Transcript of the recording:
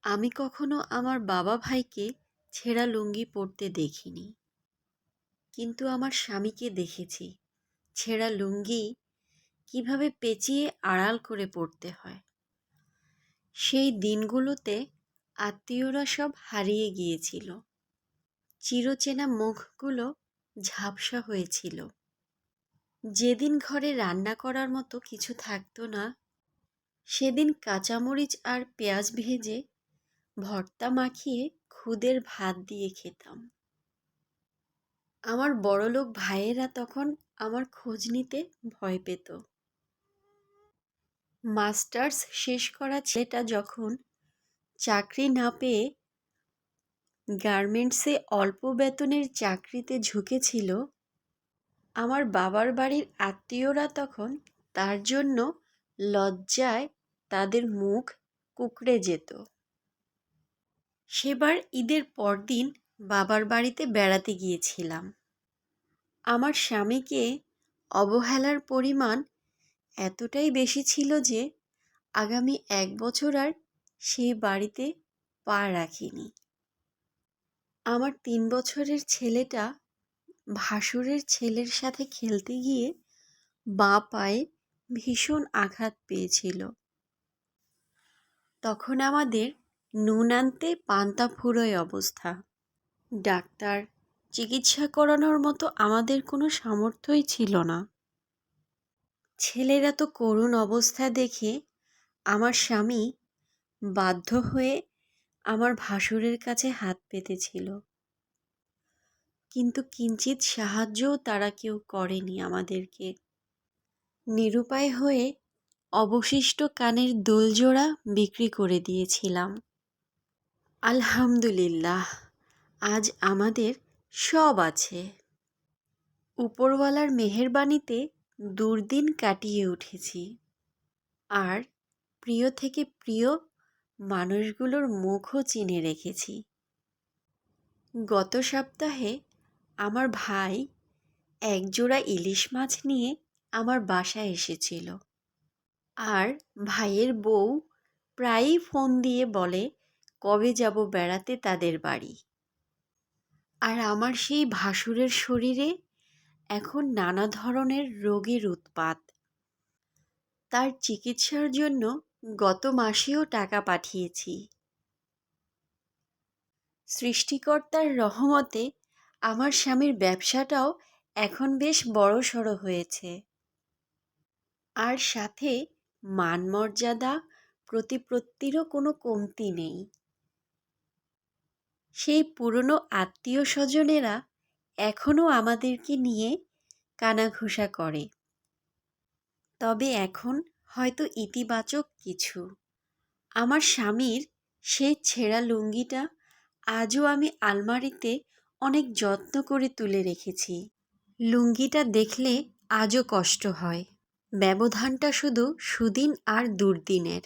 আমি কখনো আমার বাবা ভাইকে ছেঁড়া লুঙ্গি পরতে দেখিনি, কিন্তু আমার স্বামীকে দেখেছি ছেঁড়া লুঙ্গি কিভাবে পেঁচিয়ে আড়াল করে পরতে হয়। সেই দিনগুলোতে আত্মীয়রা সব হারিয়ে গিয়েছিল, চিরচেনা মুখগুলো ঝাপসা হয়েছিল। যেদিন ঘরে রান্না করার মতো কিছু থাকতো না, সেদিন কাঁচামরিচ আর পেঁয়াজ ভেজে ভর্তা মাখিয়ে খুদের ভাত দিয়ে খেতাম। আমার বড়লোক ভাইয়েরা তখন আমার খোঁজ নিতে ভয় পেত। মাস্টার্স শেষ করা ছেলেটা যখন চাকরি না পেয়ে গার্মেন্টসে অল্প বেতনের চাকরিতে ঝুঁকেছিল, আমার বাবার বাড়ির আত্মীয়রা তখন তার জন্য লজ্জায় তাদের মুখ কুঁকড়ে যেত। সেবার ঈদের পরদিন বাবার বাড়িতে বেড়াতে গিয়েছিলাম। আমার স্বামীকে অবহেলার পরিমাণ এতটাই বেশি ছিল যে আগামী 1 বছর আর সেই বাড়িতে পা রাখিনি। আমার 3 বছরের ছেলেটা ভাসুরের ছেলের সাথে খেলতে গিয়ে বাঁ পায়ে ভীষণ আঘাত পেয়েছিল। তখন আমাদের নুন আনতে পান্তা ফুরোয় অবস্থা। ডাক্তার, চিকিৎসা করানোর মতো আমাদের কোনো সামর্থ্যই ছিল না। ছেলের এত করুণ অবস্থা দেখে আমার স্বামী বাধ্য হয়ে আমার ভাসুরের কাছে হাত পেতেছিল, কিন্তু কিঞ্চিৎ সাহায্যও তারা কেউ করেনি আমাদেরকে। নিরুপায় হয়ে অবশিষ্ট কানের দুলজোড়া বিক্রি করে দিয়েছিলাম। আলহামদুলিল্লাহ, আজ আমাদের সব আছে। উপরওয়ালার মেহেরবানিতে দুর্দিন কাটিয়ে উঠেছি, আর প্রিয় থেকে প্রিয় মানুষগুলোর মুখও চিনে রেখেছি। গত সপ্তাহে আমার ভাই একজোড়া ইলিশ মাছ নিয়ে আমার বাসায় এসেছিল, আর ভাইয়ের বউ প্রায়ই ফোন দিয়ে বলে কবে যাব বেড়াতে তাদের বাড়ি। আর আমার সেই ভাসুরের শরীরে এখন নানা ধরনের রোগের উৎপাত। তার চিকিৎসার জন্য গত মাসেও টাকা পাঠিয়েছি। সৃষ্টিকর্তার রহমতে আমার স্বামীর ব্যবসাটাও এখন বেশ বড়সড় হয়েছে, আর সাথে মান মর্যাদা প্রতিপত্তিরও কোনো কমতি নেই। সেই পুরনো আত্মীয় স্বজনেরা এখনও আমাদেরকে নিয়ে কানাঘুষা করে। তবে এখন হয়তো ইতিবাচক কিছু। আমার স্বামীর সেই ছেঁড়া লুঙ্গিটা আজও আমি আলমারিতে অনেক যত্ন করে তুলে রেখেছি। লুঙ্গিটা দেখলে আজও কষ্ট হয়। ব্যবধানটা শুধু সুদিন আর দুর্দিনের।